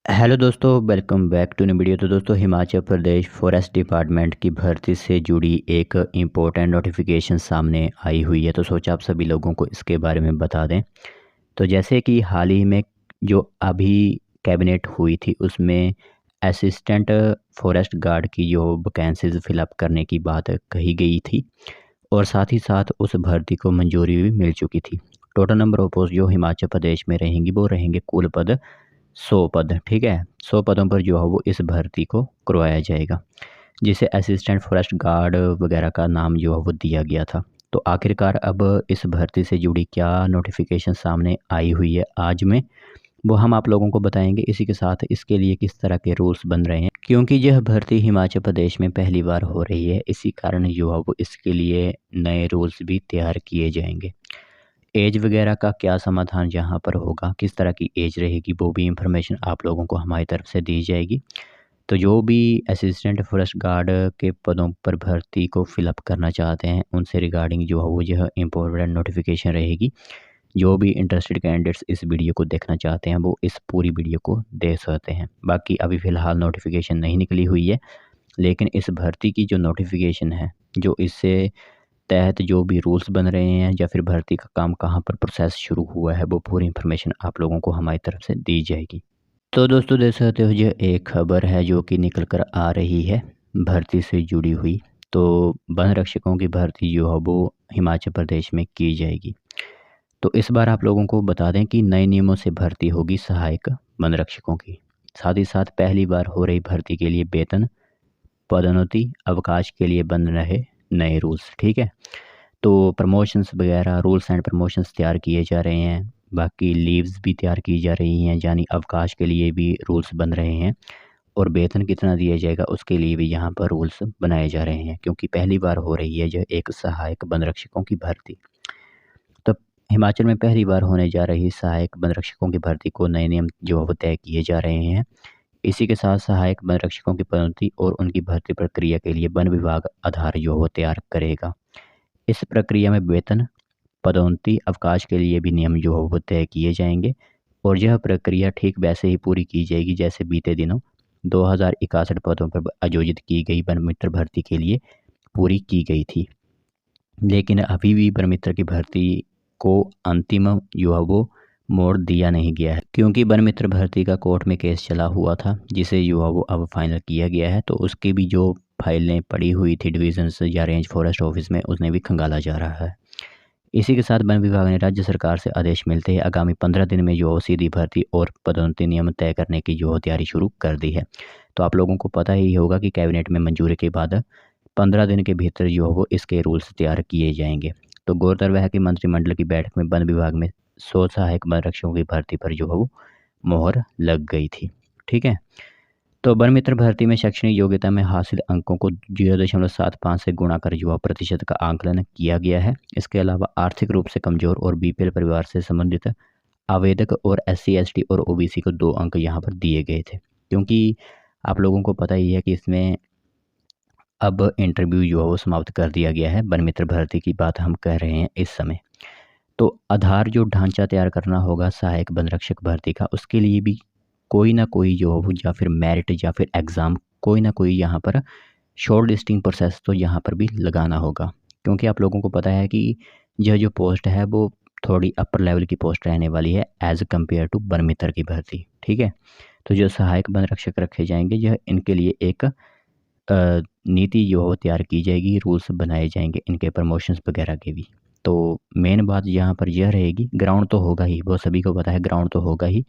Hello दोस्तों, welcome back to new video. तो दोस्तों, हिमाचल प्रदेश फॉरेस्ट डिपार्टमेंट की भर्ती से जुड़ी एक इम्पोर्टेंट नोटिफिकेशन सामने आई हुई है। तो सोचा आप सभी लोगों को इसके बारे में बता दें। तो जैसे कि हाल ही में जो अभी कैबिनेट हुई थी, उसमें असिस्टेंट फॉरेस्ट गार्ड की जो वैकेंसीज फिलअप करने की बात कही गई थी और साथ ही साथ उस भर्ती को मंजूरी भी मिल चुकी थी। टोटल नंबर ऑफ पोस्ट जो हिमाचल प्रदेश में रहेंगी वो रहेंगे कुल पद 100 पद। ठीक है, 100 पदों पर जो है वो इस भर्ती को करवाया जाएगा, जिसे असिस्टेंट फॉरेस्ट गार्ड वगैरह का नाम जो है वो दिया गया था। तो आखिरकार अब इस भर्ती से जुड़ी क्या नोटिफिकेशन सामने आई हुई है आज में, वो हम आप लोगों को बताएंगे। इसी के साथ इसके लिए किस तरह के रूल्स बन रहे हैं, क्योंकि यह भर्ती हिमाचल प्रदेश में पहली बार हो रही है। इसी कारण जो है वो इसके लिए नए रूल्स भी तैयार किए जाएंगे। एज वगैरह का क्या समाधान यहाँ पर होगा, किस तरह की एज रहेगी, वो भी इंफॉर्मेशन आप लोगों को हमारी तरफ से दी जाएगी। तो जो भी असिस्टेंट फॉरेस्ट गार्ड के पदों पर भर्ती को फिलअप करना चाहते हैं, उनसे रिगार्डिंग जो है वो यह इम्पोर्टेंट नोटिफिकेशन रहेगी। जो भी इंटरेस्टेड कैंडिडेट्स इस वीडियो को देखना चाहते हैं वो इस पूरी वीडियो को देख सकते हैं। बाकी अभी फ़िलहाल नोटिफिकेशन नहीं निकली हुई है, लेकिन इस भर्ती की जो नोटिफिकेशन है, जो इससे तहत जो भी रूल्स बन रहे हैं या फिर भर्ती का काम कहाँ पर प्रोसेस शुरू हुआ है, वो पूरी इन्फॉर्मेशन आप लोगों को हमारी तरफ से दी जाएगी। तो दोस्तों, देख सकते हो ये एक खबर है जो कि निकल कर आ रही है भर्ती से जुड़ी हुई। तो वन रक्षकों की भर्ती जो है वो हिमाचल प्रदेश में की जाएगी। तो इस बार आप लोगों को बता दें कि नए नियमों से भर्ती होगी सहायक वन रक्षकों की। साथ ही साथ पहली बार हो रही भर्ती के लिए वेतन, पदोन्नति, अवकाश के लिए बन रहे नए रूल्स। ठीक है, तो प्रमोशंस वगैरह, रूल्स एंड प्रमोशंस तैयार किए जा रहे हैं। बाकी लीव्स भी तैयार की जा रही हैं, यानी अवकाश के लिए भी रूल्स बन रहे हैं और वेतन कितना दिया जाएगा उसके लिए भी यहाँ पर रूल्स बनाए जा रहे हैं, क्योंकि पहली बार हो रही है जो एक सहायक वन रक्षकों की भर्ती। तो हिमाचल में पहली बार होने जा रही सहायक वन रक्षकों की भर्ती को नए नियम जो है वो तय किए जा रहे हैं। इसी के साथ सहायक वन रक्षकों की पदोन्नति और उनकी भर्ती प्रक्रिया के लिए वन विभाग आधार जो है वो तैयार करेगा। इस प्रक्रिया में वेतन, पदोन्नति, अवकाश के लिए भी नियम जो है वो तय किए जाएंगे और यह प्रक्रिया ठीक वैसे ही पूरी की जाएगी जैसे बीते दिनों 2061 पदों पर आयोजित की गई वन मित्र भर्ती के लिए पूरी की गई थी। लेकिन अभी भी वन मित्र की भर्ती को अंतिम जो है वो मोड़ दिया नहीं गया है, क्योंकि वन मित्र भर्ती का कोर्ट में केस चला हुआ था, जिसे जो है वो अब फाइनल किया गया है। तो उसकी भी जो फाइलें पड़ी हुई थी डिविजन्स या रेंज फॉरेस्ट ऑफिस में, उसने भी खंगाला जा रहा है। इसी के साथ वन विभाग ने राज्य सरकार से आदेश मिलते ही आगामी 15 दिन में जो है सीधी भर्ती और पदोन्नति नियम तय करने की जो है तैयारी शुरू कर दी है। तो आप लोगों को पता ही होगा कि कैबिनेट में मंजूरी के बाद 15 दिन के भीतर जो है वो इसके रूल्स तैयार किए जाएंगे। तो गौरतलब है कि मंत्रिमंडल की बैठक में वन विभाग में 100 सहायक वन रक्षकों की भर्ती पर जो है वो मोहर लग गई थी। ठीक है, तो वन मित्र भर्ती में शैक्षणिक योग्यता में हासिल अंकों को 0.75 से गुणा कर युवा प्रतिशत का आंकलन किया गया है। इसके अलावा आर्थिक रूप से कमजोर और बीपीएल परिवार से संबंधित आवेदक और एससी, एसटी और ओबीसी को 2 अंक यहाँ पर दिए गए थे, क्योंकि आप लोगों को पता ही है कि इसमें अब इंटरव्यू जो है वो समाप्त कर दिया गया है। वन मित्र भर्ती की बात हम कह रहे हैं इस समय। तो आधार जो ढांचा तैयार करना होगा सहायक वन रक्षक भर्ती का, उसके लिए भी कोई ना कोई जो हो या फिर मेरिट या फिर एग्ज़ाम, कोई ना कोई यहाँ पर शॉर्ट लिस्टिंग प्रोसेस तो यहाँ पर भी लगाना होगा। क्योंकि आप लोगों को पता है कि यह जो पोस्ट है वो थोड़ी अपर लेवल की पोस्ट रहने वाली है एज़ कम्पेयर टू वन मित्र की भर्ती। ठीक है, तो जो सहायक वन रक्षक रखे जाएंगे, यह इनके लिए एक नीति जो हो तैयार की जाएगी, रूल्स बनाए जाएंगे इनके प्रमोशंस वगैरह के भी। तो मेन बात यहाँ पर यह रहेगी, ग्राउंड तो होगा ही, वो सभी को पता है ग्राउंड तो होगा ही।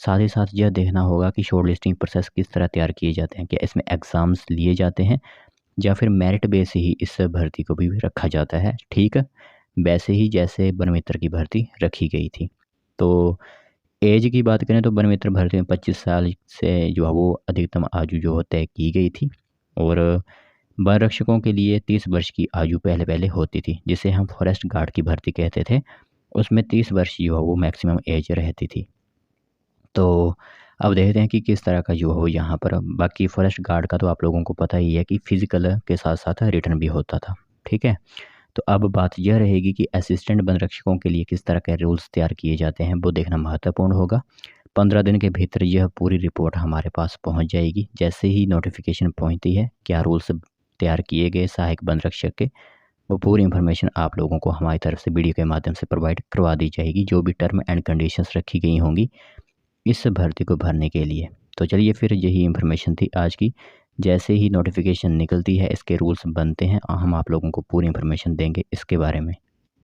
साथ ही साथ यह देखना होगा कि शॉर्ट लिस्टिंग प्रोसेस किस तरह तैयार किए जाते हैं, क्या इसमें एग्ज़ाम्स लिए जाते हैं या फिर मेरिट बेस ही इस भर्ती को भी रखा जाता है। ठीक, वैसे ही जैसे वन मित्र की भर्ती रखी गई थी। तो एज की बात करें तो वन मित्र भर्ती में 25 साल से जो है वो अधिकतम आयु जो है तय की गई थी और वन रक्षकों के लिए 30 वर्ष की आयु पहले पहले होती थी, जिसे हम फॉरेस्ट गार्ड की भर्ती कहते थे। उसमें 30 वर्ष जो है वो मैक्सिमम एज रहती थी। तो अब देखते हैं कि किस तरह का जो हो यहाँ पर। बाकी फॉरेस्ट गार्ड का तो आप लोगों को पता ही है कि फिजिकल के साथ साथ रिटर्न भी होता था। ठीक है, तो अब बात यह रहेगी कि असिस्टेंट वन रक्षकों के लिए किस तरह के रूल्स तैयार किए जाते हैं, वो देखना महत्वपूर्ण होगा। 15 दिन के भीतर यह पूरी रिपोर्ट हमारे पास पहुंच जाएगी। जैसे ही नोटिफिकेशन पहुंचती है, क्या रूल्स तैयार किए गए सहायक वन रक्षक के, वो पूरी इन्फॉर्मेशन आप लोगों को हमारी तरफ से वीडियो के माध्यम से प्रोवाइड करवा दी जाएगी, जो भी टर्म एंड कंडीशंस रखी गई होंगी इस भर्ती को भरने के लिए। तो चलिए फिर यही इन्फॉर्मेशन थी आज की। जैसे ही नोटिफिकेशन निकलती है, इसके रूल्स बनते हैं, हम आप लोगों को पूरी इन्फॉर्मेशन देंगे इसके बारे में।